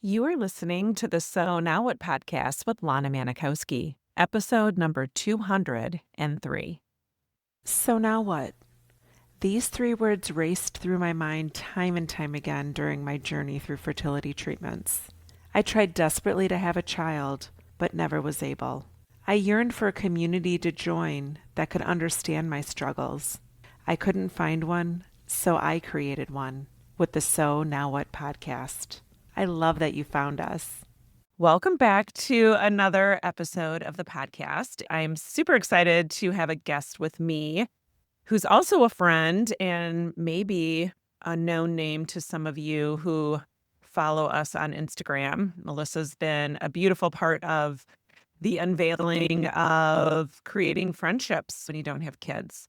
You are listening to the So Now What podcast with Lana Manikowski, episode number 203. So now what? These three words raced through my mind time and time again during my journey through fertility treatments. I tried desperately to have a child, but never was able. I yearned for a community to join that could understand my struggles. I couldn't find one, so I created one with the So Now What podcast. I love that you found us. Welcome back to another episode of the podcast. I'm super excited to have a guest with me who's also a friend and maybe a known name to some of you who follow us on Instagram. Melissa's been a beautiful part of the unveiling of creating friendships when you don't have kids.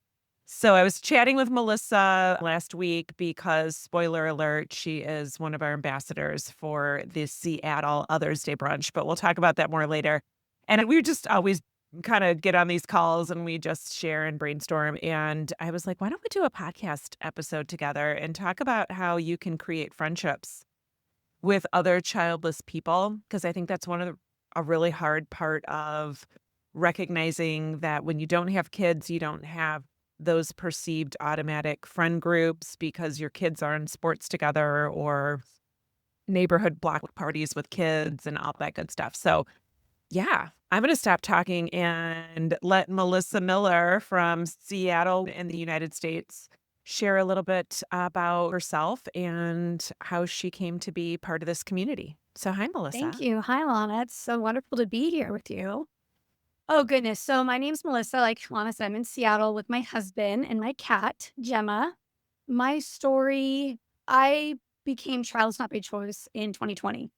So I was chatting with Melissa last week because, spoiler alert, she is one of our ambassadors for the Seattle Others Day brunch, but we'll talk about that more later. And we just always kind of get on these calls and we just share and brainstorm. And I was like, why don't we do a podcast episode together and talk about how you can create friendships with other childless people? Because I think that's a really hard part of recognizing that when you don't have kids, you don't have those perceived automatic friend groups because your kids are in sports together or neighborhood block parties with kids and all that good stuff. So, yeah, I'm going to stop talking and let Melissa Miller from Seattle in the United States share a little bit about herself and how she came to be part of this community. So, hi, Thank Melissa. you. Hi, Lana. It's so wonderful to be here with you. Oh, goodness. So, my name's Melissa. Like Lana said, I'm in Seattle with my husband and my cat, Gemma. My story, I became childless not by choice in 2020.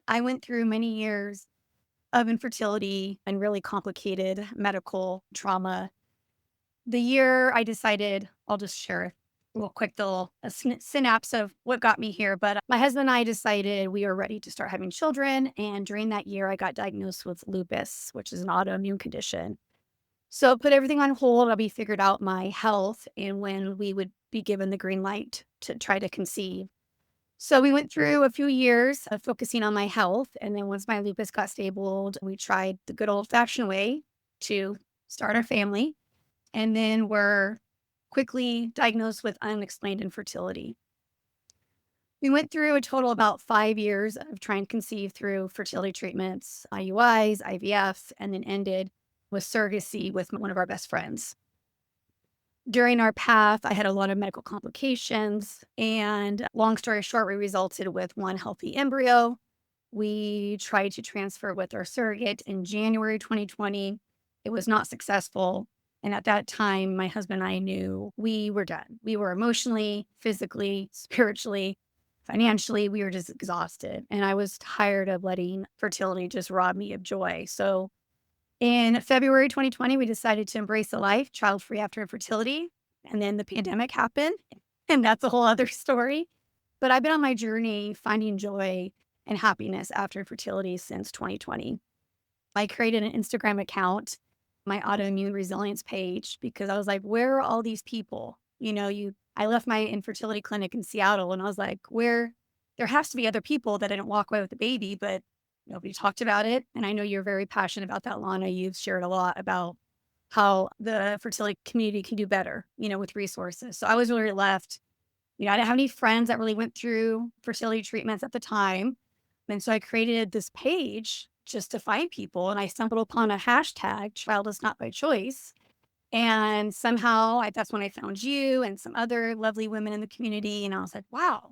I went through many years of infertility and really complicated medical trauma. The year I decided, I'll just share a real quick little synapse of what got me here. But my husband and I decided we were ready to start having children. And during that year, I got diagnosed with lupus, which is an autoimmune condition. So put everything on hold. We figured out my health and when we would be given the green light to try to conceive. So we went through a few years of focusing on my health. And then once my lupus got stable, we tried the good old fashioned way to start our family and then were quickly diagnosed with unexplained infertility. We went through a total about 5 years of trying to conceive through fertility treatments, IUIs, IVF, and then ended with surrogacy with one of our best friends. During our path, I had a lot of medical complications, and long story short, we resulted with one healthy embryo. We tried to transfer with our surrogate in January 2020. It was not successful. And at that time, my husband and I knew we were done. We were emotionally, physically, spiritually, financially, we were just exhausted. And I was tired of letting fertility just rob me of joy. So in February 2020, we decided to embrace a life child free after infertility. And then the pandemic happened. And that's a whole other story. But I've been on my journey finding joy and happiness after infertility since 2020. I created an Instagram account, my autoimmune resilience page, because I was like, where are all these people? I left my infertility clinic in Seattle and I was like, there has to be other people that didn't walk away with the baby, but nobody talked about it. And I know you're very passionate about that, Lana. You've shared a lot about how the fertility community can do better, with resources. So I was really left, I didn't have any friends that really went through fertility treatments at the time. And so I created this page just to find people. And I stumbled upon a hashtag, childless not by choice. And somehow that's when I found you and some other lovely women in the community. And I was like, wow,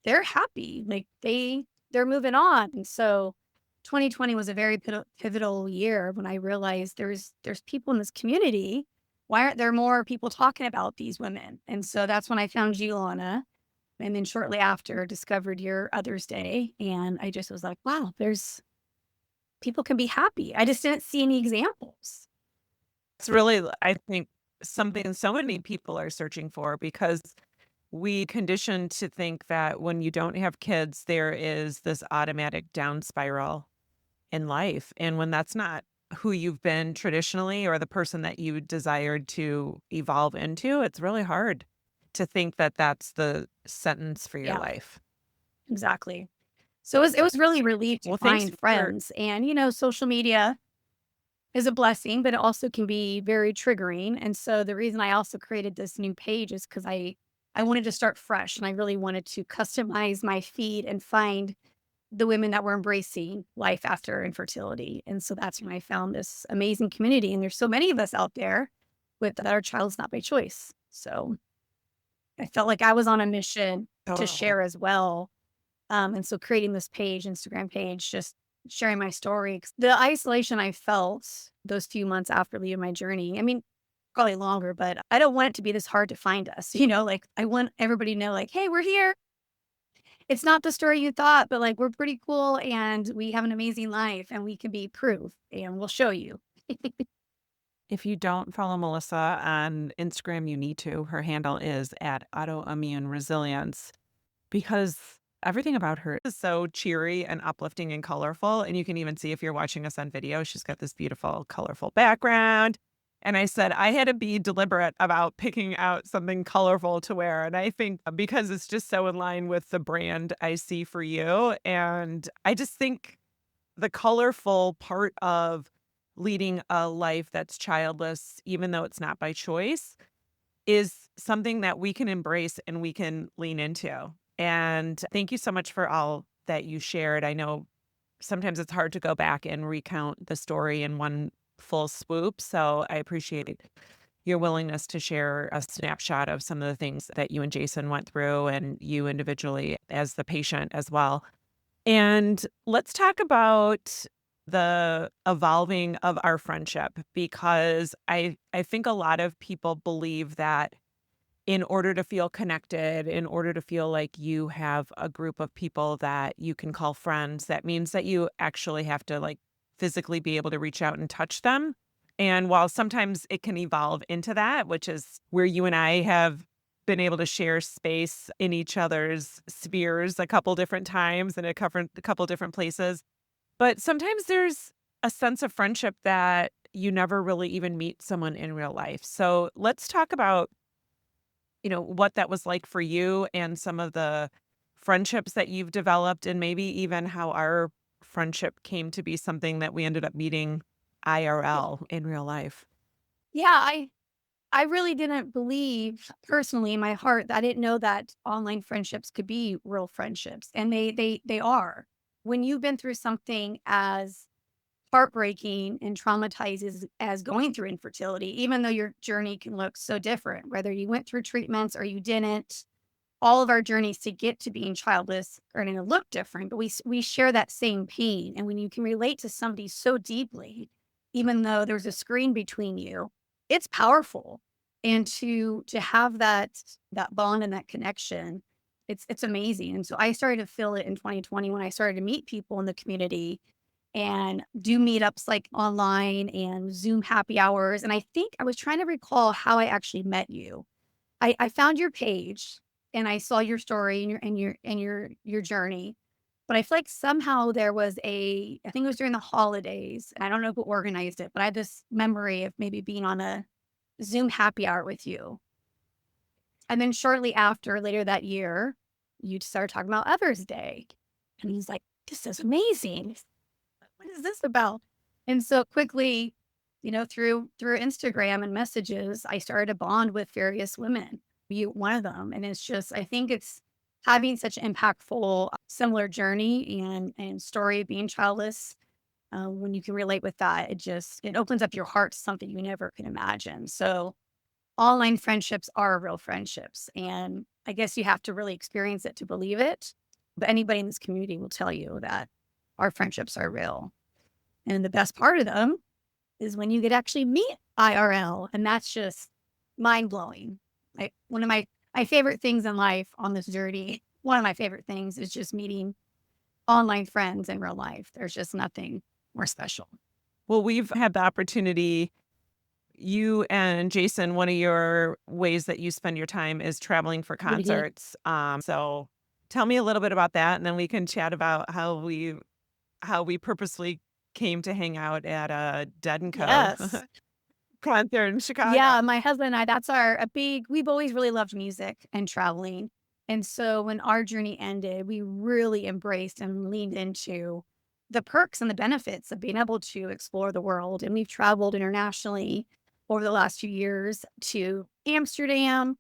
they're happy. Like they're moving on. And so 2020 was a very pivotal year when I realized there's people in this community. Why aren't there more people talking about these women? And so that's when I found you, Lana. And then shortly after discovered your Others Day. And I just was like, wow, there's people can be happy. I just didn't see any examples. It's really, I think, something so many people are searching for because we conditioned to think that when you don't have kids, there is this automatic down spiral in life. And when that's not who you've been traditionally or the person that you desired to evolve into, it's really hard to think that that's the sentence for your Yeah, life. exactly. So it was really relief to Well, thanks find for friends. And, social media is a blessing, but it also can be very triggering. And so the reason I also created this new page is because I wanted to start fresh and I really wanted to customize my feed and find the women that were embracing life after infertility. And so that's when I found this amazing community. And there's so many of us out there with that our child's not by choice. So I felt like I was on a mission to total. share as well. And so creating this page, Instagram page, just sharing my story. 'Cause the isolation I felt those few months after leaving my journey, I mean, probably longer, but I don't want it to be this hard to find us. Like I want everybody to know, like, hey, we're here. It's not the story you thought, but like we're pretty cool and we have an amazing life and we can be proof and we'll show you. If you don't follow Melissa on Instagram, you need to. Her handle is at autoimmune resilience because everything about her is so cheery and uplifting and colorful. And you can even see if you're watching us on video, she's got this beautiful, colorful background. And I said I had to be deliberate about picking out something colorful to wear. And I think because it's just so in line with the brand I see for you. And I just think the colorful part of leading a life that's childless, even though it's not by choice, is something that we can embrace and we can lean into. And thank you so much for all that you shared. I know sometimes it's hard to go back and recount the story in one full swoop. So I appreciate your willingness to share a snapshot of some of the things that you and Jason went through and you individually as the patient as well. And let's talk about the evolving of our friendship because I think a lot of people believe that in order to feel connected, in order to feel like you have a group of people that you can call friends, that means that you actually have to like physically be able to reach out and touch them. And while sometimes it can evolve into that, which is where you and I have been able to share space in each other's spheres a couple different times in a couple different places. But sometimes there's a sense of friendship that you never really even meet someone in real life. So let's talk about what that was like for you and some of the friendships that you've developed and maybe even how our friendship came to be something that we ended up meeting IRL in real life. Yeah, I really didn't believe personally in my heart that I didn't know that online friendships could be real friendships. And they are. When you've been through something as heartbreaking and traumatizes as going through infertility, even though your journey can look so different, whether you went through treatments or you didn't, all of our journeys to get to being childless are going to look different, but we share that same pain. And when you can relate to somebody so deeply, even though there's a screen between you, it's powerful. And to have that bond and that connection, it's amazing. And so I started to feel it in 2020 when I started to meet people in the community and do meetups like online and Zoom happy hours. And I think I was trying to recall how I actually met you. I found your page and I saw your story and your journey. But I feel like somehow there was I think it was during the holidays. And I don't know who organized it, but I had this memory of maybe being on a Zoom happy hour with you. And then shortly after, later that year, you started talking about Mother's Day. And he's like, this is amazing. What is this about? And so quickly, through Instagram and messages, I started to bond with various women. You one of them. And it's just, I think it's having such an impactful, similar journey and story of being childless. When you can relate with that, it opens up your heart to something you never could imagine. So online friendships are real friendships. And I guess you have to really experience it to believe it. But anybody in this community will tell you that our friendships are real. And the best part of them is when you get actually meet IRL. And that's just mind blowing. Like one of my favorite things in life on this journey, one of my favorite things is just meeting online friends in real life. There's just nothing more special. Well, we've had the opportunity, you and Jason, one of your ways that you spend your time is traveling for concerts. So tell me a little bit about that, and then we can chat about how we purposely came to hang out at a Dead and Co. Yes. concert in Chicago. Yeah, my husband and I, that's we've always really loved music and traveling. And so when our journey ended, we really embraced and leaned into the perks and the benefits of being able to explore the world. And we've traveled internationally over the last few years to Amsterdam,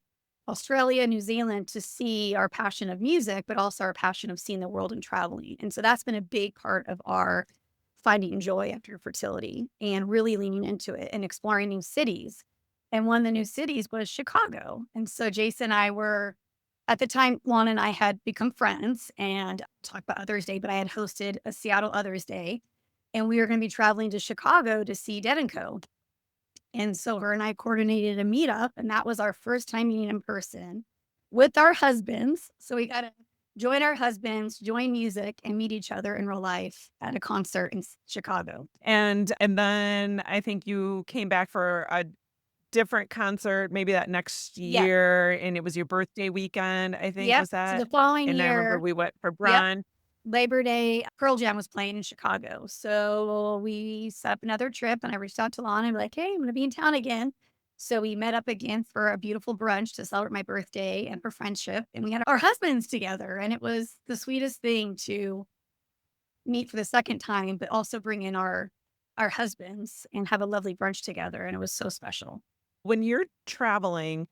Australia, New Zealand to see our passion of music, but also our passion of seeing the world and traveling. And so that's been a big part of our finding joy after fertility and really leaning into it and exploring new cities. And one of the new cities was Chicago. And so Jason and I were at the time, Lon and I had become friends and talked about Others Day, but I had hosted a Seattle Others Day and we were going to be traveling to Chicago to see Dead and Co. And so her and I coordinated a meetup, and that was our first time meeting in person with our husbands. So we got to join our husbands, join music, and meet each other in real life at a concert in Chicago. And then I think you came back for a different concert maybe that next Yep. year, and it was your birthday weekend, I think, Yep. was So that? the following And I remember year, we went for yep, brunch. Labor Day, Pearl Jam was playing in Chicago. So we set up another trip and I reached out to Lana and be like, hey, I'm going to be in town again. So we met up again for a beautiful brunch to celebrate my birthday and for friendship. And we had our husbands together. And it was the sweetest thing to meet for the second time, but also bring in our husbands and have a lovely brunch together. And it was so special. When you're traveling,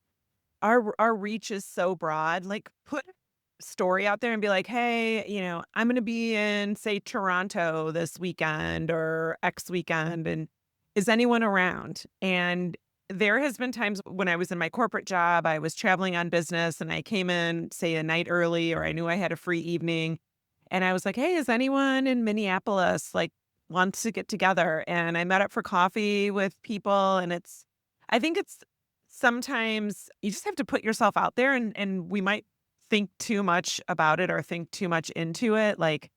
our reach is so broad, like, put a story out there and be like, "Hey, I'm gonna be in, say, Toronto this weekend or X weekend, and is anyone around?" And there has been times when I was in my corporate job, I was traveling on business, and I came in, say, a night early, or I knew I had a free evening, and I was like, "Hey, is anyone in Minneapolis, like, wants to get together?" And I met up for coffee with people, and I think it's sometimes you just have to put yourself out there, and we might think too much about it or think too much into it, like,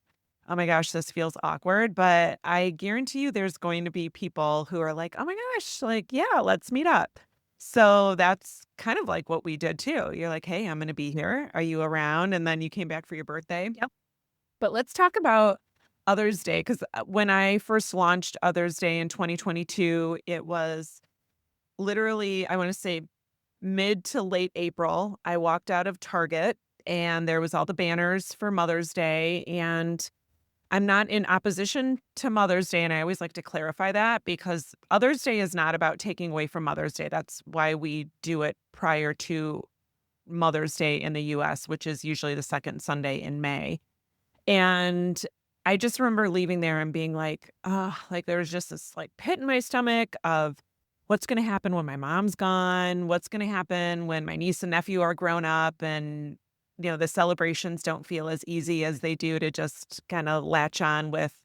"Oh my gosh, this feels awkward," but I guarantee you there's going to be people who are like, "Oh my gosh, like, yeah, let's meet up." So that's kind of like what we did too. You're like, "Hey, I'm gonna be here. Are you around?" And then you came back for your birthday. Yep. But let's talk about Others Day, 'cause, when I first launched Others Day in 2022, it was literally, I wanna say mid to late April. I walked out of Target and there was all the banners for Mother's Day, and I'm not in opposition to Mother's Day, and I always like to clarify that because Others Day is not about taking away from Mother's Day. That's why we do it prior to Mother's Day in the US, which is usually the 2nd Sunday in May. And I just remember leaving there and being like, "Ugh," like, there was just this, like, pit in my stomach of what's gonna happen when my mom's gone, what's gonna happen when my niece and nephew are grown up, and, the celebrations don't feel as easy as they do to just kinda latch on with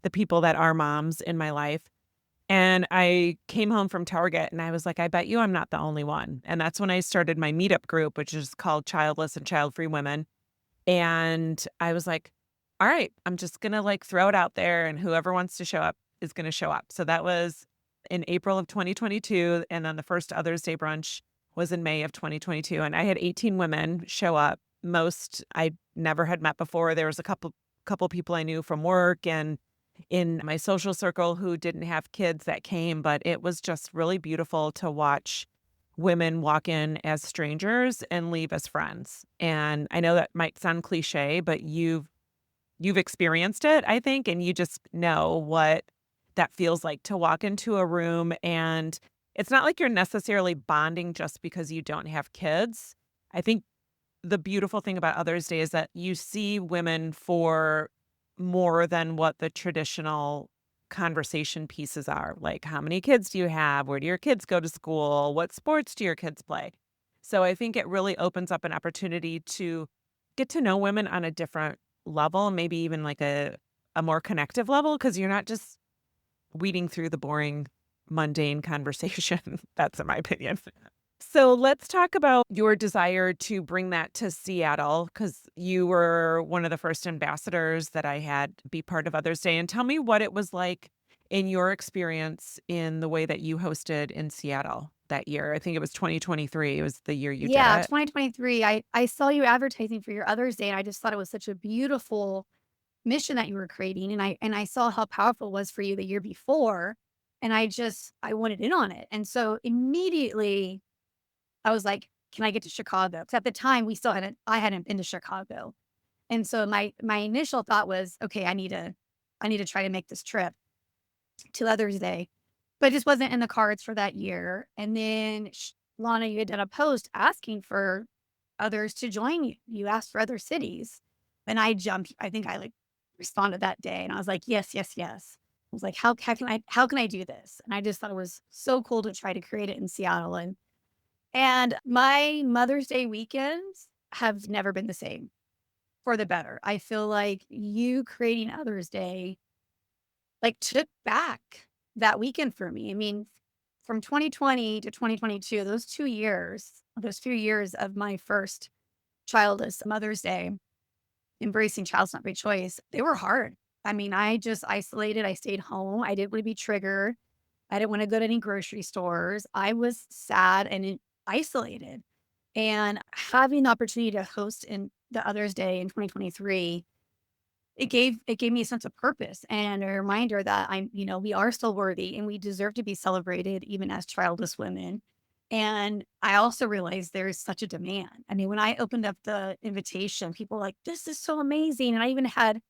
the people that are moms in my life. And I came home from Target and I was like, "I bet you I'm not the only one." And that's when I started my meetup group, which is called Childless and Child-Free Women. And I was like, "All right, I'm just gonna, like, throw it out there, and whoever wants to show up is gonna show up." So that was in April of 2022, and then the first Others Day brunch was in May of 2022, and I had 18 women show up. Most I never had met before. There was a couple people I knew from work and in my social circle who didn't have kids that came, but it was just really beautiful to watch women walk in as strangers and leave as friends. And I know that might sound cliche, but you've experienced it, I think, and you just know what that feels like to walk into a room and it's not like you're necessarily bonding just because you don't have kids. I think the beautiful thing about Others Day is that you see women for more than what the traditional conversation pieces are. Like, how many kids do you have? Where do your kids go to school? What sports do your kids play? So I think it really opens up an opportunity to get to know women on a different level, maybe even like a more connective level, because you're not just weeding through the boring, mundane conversation. That's in my opinion. So let's talk about your desire to bring that to Seattle because you were one of the first ambassadors that I had be part of Others Day. And tell me what it was like in your experience in the way that you hosted in Seattle that year. I think it was 2023. It was the year you did Yeah, it. 2023. I saw you advertising for your Others Day, and I just thought it was such a beautiful mission that you were creating, and I saw how powerful it was for you the year before, and I wanted in on it, and so immediately I was like, can I get to Chicago? Because at the time I hadn't been to Chicago. And so my initial thought was, okay, I need to try to make this trip to Mother's Day, but it just wasn't in the cards for that year. And then Lana, you had done a post asking for others to join you. You asked for other cities, and I jumped. I think I like responded that day, and I was like, yes, yes, yes. I was like, how can I do this? And I just thought it was so cool to try to create it in Seattle. And my Mother's Day weekends have never been the same for the better. I feel like you creating Mother's Day like took back that weekend for me. I mean, from 2020 to 2022, those few years of my first childless Mother's Day, embracing child's not by choice, they were hard. I mean, I just isolated. I stayed home. I didn't want to be triggered. I didn't want to go to any grocery stores. I was sad and isolated. And having the opportunity to host in the Others Day in 2023, it gave me a sense of purpose and a reminder that we are still worthy and we deserve to be celebrated even as childless women. And I also realized there is such a demand. I mean, when I opened up the invitation, people were like, this is so amazing. And I even had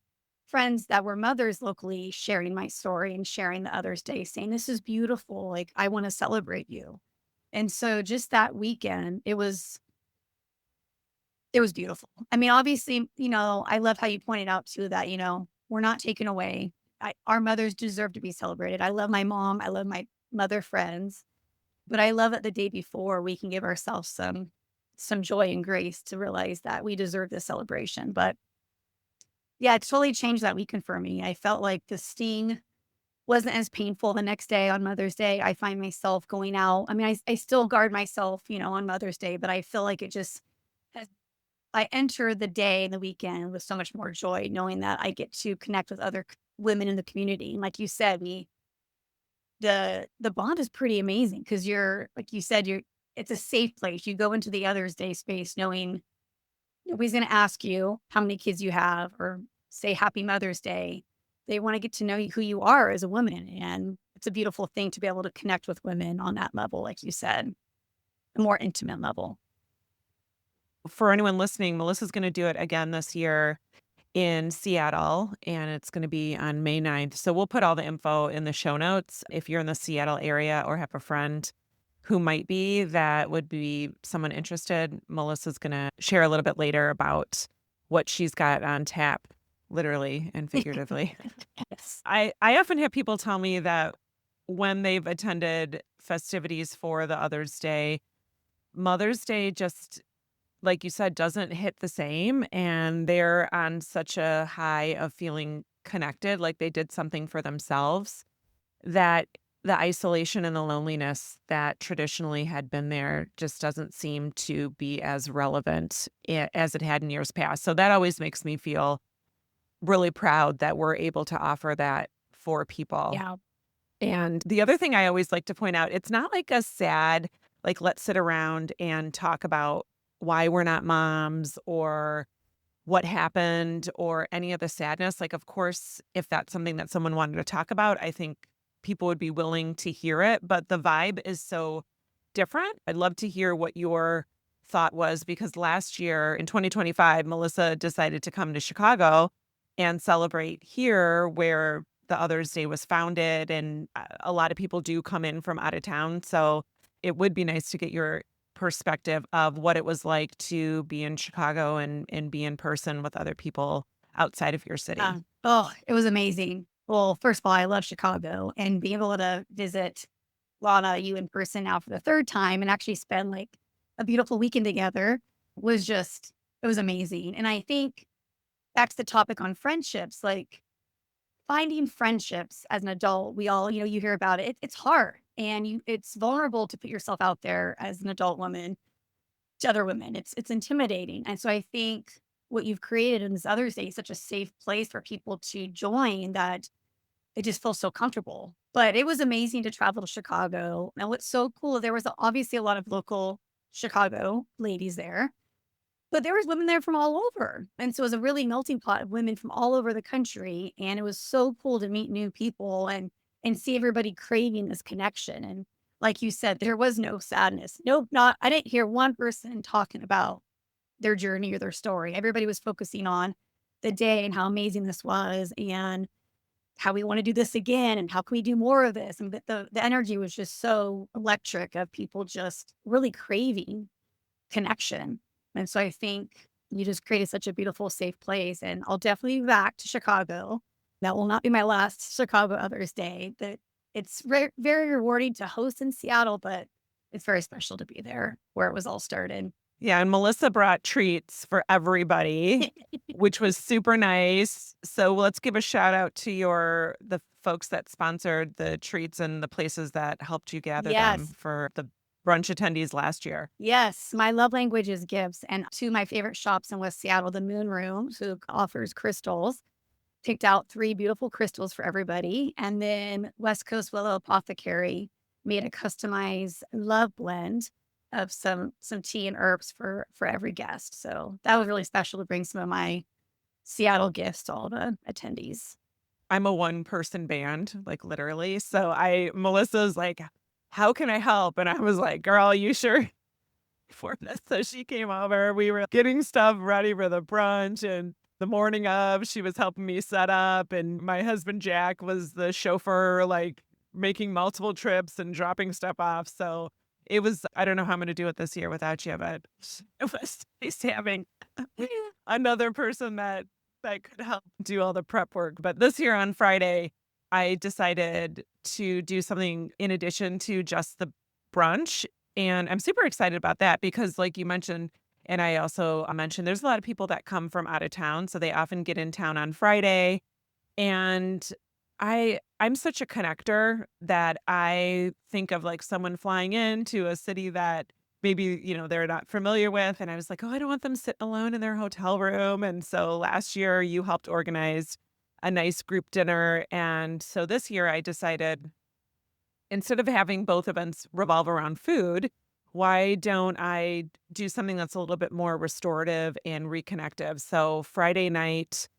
friends that were mothers locally sharing my story and sharing the Others Day, saying, this is beautiful. Like, I want to celebrate you. And so just that weekend, it was beautiful. I mean, obviously, I love how you pointed out too that, we're not taken away. Our mothers deserve to be celebrated. I love my mom. I love my mother friends, but I love that the day before we can give ourselves some joy and grace to realize that we deserve this celebration. But yeah, it totally changed that weekend for me. I felt like the sting wasn't as painful the next day on Mother's Day. I find myself going out. I mean, I still guard myself, on Mother's Day, but I feel like it just has I enter the day and the weekend with so much more joy, knowing that I get to connect with other women in the community. And like you said, the bond is pretty amazing because like you said, it's a safe place. You go into the Others Day space knowing nobody's going to ask you how many kids you have or say Happy Mother's Day. They want to get to know who you are as a woman, and it's a beautiful thing to be able to connect with women on that level, like you said, a more intimate level. For anyone listening, Melissa's going to do it again this year in Seattle, and it's going to be on May 9th. So we'll put all the info in the show notes. If you're in the Seattle area or have a friend who might be, that would be someone interested, Melissa's going to share a little bit later about what she's got on tap, literally and figuratively. Yes. I often have people tell me that when they've attended festivities for the Others Day, Mother's Day just, like you said, doesn't hit the same. And they're on such a high of feeling connected, like they did something for themselves, that the isolation and the loneliness that traditionally had been there just doesn't seem to be as relevant as it had in years past. So that always makes me feel really proud that we're able to offer that for people. Yeah. And the other thing I always like to point out, it's not like a sad, like, let's sit around and talk about why we're not moms or what happened or any of the sadness. Like, of course, if that's something that someone wanted to talk about, I think people would be willing to hear it. But the vibe is so different. I'd love to hear what your thought was, because last year in 2025, Melissa decided to come to Chicago and celebrate here where the Others Day was founded. And a lot of people do come in from out of town. So it would be nice to get your perspective of what it was like to be in Chicago and be in person with other people outside of your city. Oh, it was amazing. Well, first of all, I love Chicago and being able to visit Lana, you in person now for the third time and actually spend like a beautiful weekend together it was amazing. And I think back to the topic on friendships, like finding friendships as an adult, we all, you hear about it. It's hard and it's vulnerable to put yourself out there as an adult woman to other women. It's intimidating. And so I think what you've created in this Other's Day is such a safe place for people to join that it just feels so comfortable. But it was amazing to travel to Chicago. Now, what's so cool, there was obviously a lot of local Chicago ladies there, but there was women there from all over. And so it was a really melting pot of women from all over the country. And it was so cool to meet new people and see everybody craving this connection. And like you said, there was no sadness. Nope, not I didn't hear one person talking about their journey or their story. Everybody was focusing on the day and how amazing this was and how we want to do this again and how can we do more of this. And the energy was just so electric of people just really craving connection. And so I think you just created such a beautiful, safe place. And I'll definitely be back to Chicago. That will not be my last Chicago Others Day. That it's very rewarding to host in Seattle, but it's very special to be there where it was all started. Yeah, and Melissa brought treats for everybody, which was super nice. So let's give a shout out to the folks that sponsored the treats and the places that helped you gather them Yes. for the brunch attendees last year. Yes, my love language is gifts. And two of my favorite shops in West Seattle, the Moon Room, who offers crystals, picked out three beautiful crystals for everybody. And then West Coast Willow Apothecary made a customized love blend of some tea and herbs for every guest. So that was really special to bring some of my Seattle gifts to all the attendees. I'm a one-person band, like, literally, so Melissa's like, "How can I help?" And I was like, "Girl, you sure?" For this, so she came over, we were getting stuff ready for the brunch, and the morning of, she was helping me set up, and my husband, Jack, was the chauffeur, like, making multiple trips and dropping stuff off, so it was I don't know how I'm gonna do it this year without you, but it was nice having another person that could help do all the prep work. But this year on Friday, I decided to do something in addition to just the brunch. And I'm super excited about that because, like you mentioned, and I also mentioned, there's a lot of people that come from out of town. So they often get in town on Friday. And I'm such a connector that I think of like someone flying into a city that maybe, they're not familiar with. And I was like, oh, I don't want them sitting alone in their hotel room. And so last year you helped organize a nice group dinner. And so this year I decided instead of having both events revolve around food, why don't I do something that's a little bit more restorative and reconnective? So Friday night,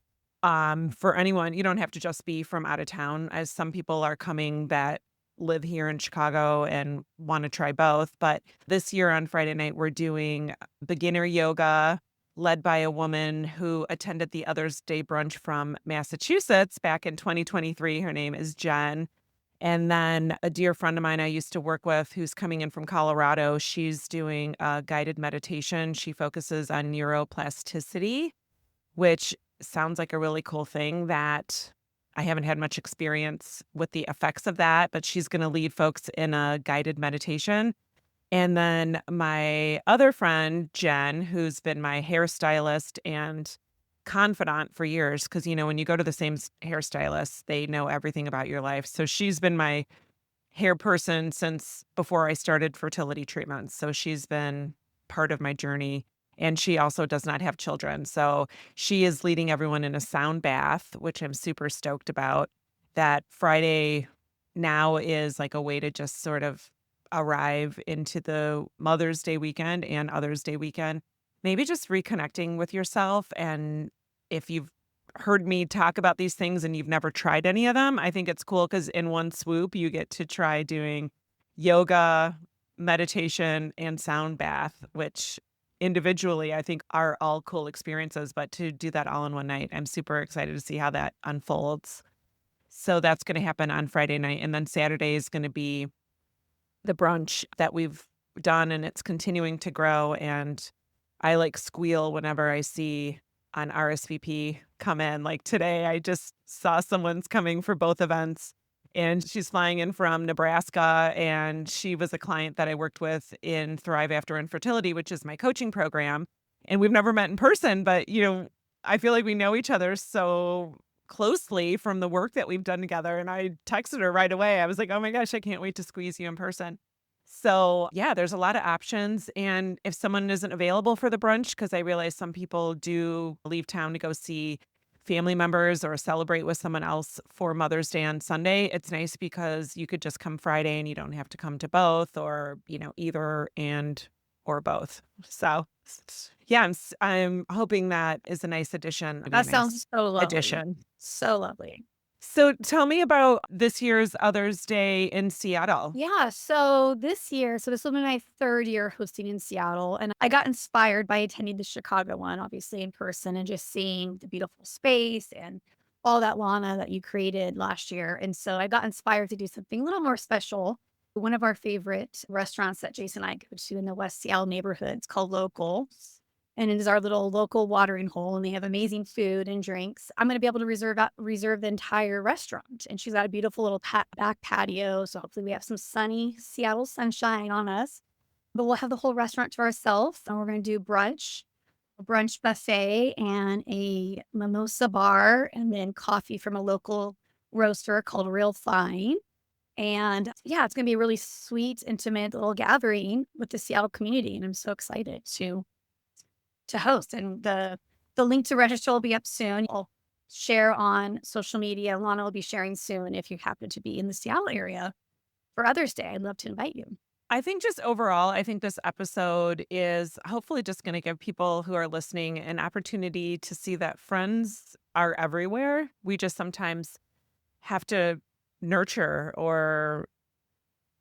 for anyone, you don't have to just be from out of town, as some people are coming that live here in Chicago and want to try both. But this year on Friday night, we're doing beginner yoga led by a woman who attended the Others Day brunch from Massachusetts back in 2023. Her name is Jen. And then a dear friend of mine I used to work with who's coming in from Colorado, she's doing a guided meditation. She focuses on neuroplasticity, which sounds like a really cool thing that I haven't had much experience with the effects of that, but she's going to lead folks in a guided meditation. And then my other friend, Jen, who's been my hairstylist and confidant for years, because, when you go to the same hairstylist, they know everything about your life. So she's been my hair person since before I started fertility treatments. So she's been part of my journey. And she also does not have children. So she is leading everyone in a sound bath, which I'm super stoked about. That Friday now is like a way to just sort of arrive into the Mother's Day weekend and Others Day weekend. Maybe just reconnecting with yourself. And if you've heard me talk about these things and you've never tried any of them, I think it's cool because in one swoop, you get to try doing yoga, meditation, and sound bath, which individually I think are all cool experiences. But to do that all in one night, I'm super excited to see how that unfolds. So that's going to happen on Friday night. And then Saturday is going to be the brunch that we've done, and it's continuing to grow. And I like squeal whenever I see an RSVP come in. Like today, I just saw someone's coming for both events, and she's flying in from Nebraska. And she was a client that I worked with in Thrive After Infertility, which is my coaching program. And we've never met in person, but, I feel like we know each other so closely from the work that we've done together. And I texted her right away. I was like, oh my gosh, I can't wait to squeeze you in person. So, yeah, there's a lot of options. And if someone isn't available for the brunch, because I realize some people do leave town to go see family members or celebrate with someone else for Mother's Day on Sunday, it's nice because you could just come Friday and you don't have to come to both or, either and or both. So, yeah, I'm hoping that is a nice addition. It'd be a That nice sounds so lovely. addition. So lovely. So tell me about this year's Other's Day in Seattle. Yeah, so this will be my 3rd year hosting in Seattle, and I got inspired by attending the Chicago one, obviously in person, and just seeing the beautiful space and all that Lana that you created last year. And so I got inspired to do something a little more special. One of our favorite restaurants that Jason and I go to in the West Seattle neighborhood, it's called Local. And it is our little local watering hole, and they have amazing food and drinks. I'm gonna be able to reserve the entire restaurant, and she's got a beautiful little back patio, so hopefully we have some sunny Seattle sunshine on us. But we'll have the whole restaurant to ourselves, and we're gonna do a brunch buffet, and a mimosa bar, and then coffee from a local roaster called Real Fine. And yeah, it's gonna be a really sweet, intimate little gathering with the Seattle community, and I'm so excited to host. And the link to register will be up soon. I'll share on social media. Lana will be sharing soon if you happen to be in the Seattle area for Others Day. I'd love to invite you. I think just overall, I think this episode is hopefully just going to give people who are listening an opportunity to see that friends are everywhere. We just sometimes have to nurture or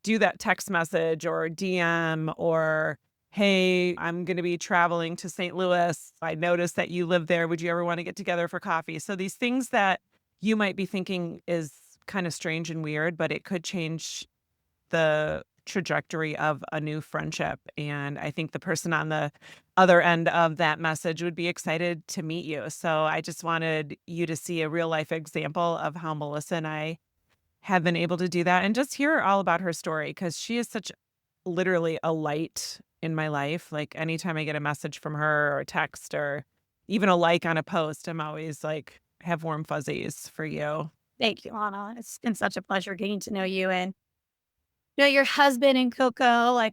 do that text message or DM or, hey, I'm going to be traveling to St. Louis. I noticed that you live there. Would you ever want to get together for coffee? So these things that you might be thinking is kind of strange and weird, but it could change the trajectory of a new friendship. And I think the person on the other end of that message would be excited to meet you. So I just wanted you to see a real life example of how Melissa and I have been able to do that and just hear all about her story because she is such literally a light in my life. Like anytime I get a message from her or a text or even a like on a post, I'm always like, have warm fuzzies for you. Thank you, Lana. It's been such a pleasure getting to know you and know your husband and Coco. Like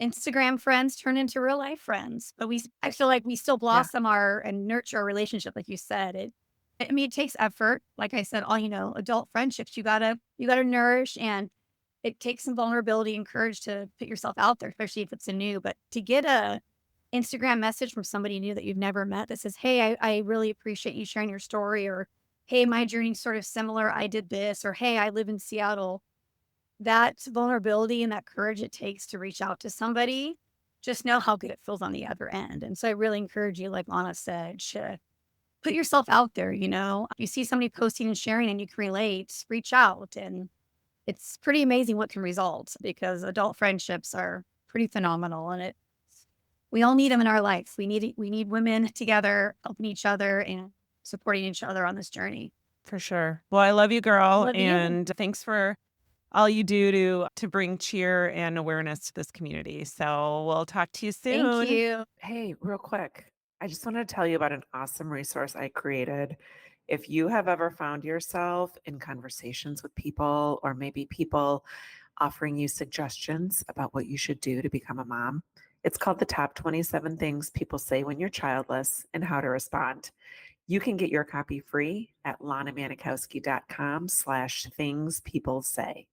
Instagram friends turn into real life friends, but I feel like we still Yeah, blossom our and nurture our relationship, like you said. I mean, it takes effort. Like I said, all adult friendships, you gotta nourish, and it takes some vulnerability and courage to put yourself out there, especially if it's a new. But to get a Instagram message from somebody new that you've never met that says, "Hey, I really appreciate you sharing your story," or "Hey, my journey's sort of similar. I did this," or "Hey, I live in Seattle." That vulnerability and that courage it takes to reach out to somebody, just know how good it feels on the other end. And so I really encourage you, like Lana said, to put yourself out there. You see somebody posting and sharing and you can relate, reach out. And it's pretty amazing what can result because adult friendships are pretty phenomenal. And we all need them in our life. We need women together, helping each other and supporting each other on this journey. for sure. Well, I love you, girl. Love you. And thanks for all you do to bring cheer and awareness to this community. So we'll talk to you Thank soon. you. Hey, real quick, I just wanted to tell you about an awesome resource I created. If you have ever found yourself in conversations with people, or maybe people offering you suggestions about what you should do to become a mom, it's called the Top 27 Things People Say When You're Childless and How to Respond. You can get your copy free at lanamanikowski.com/things people say.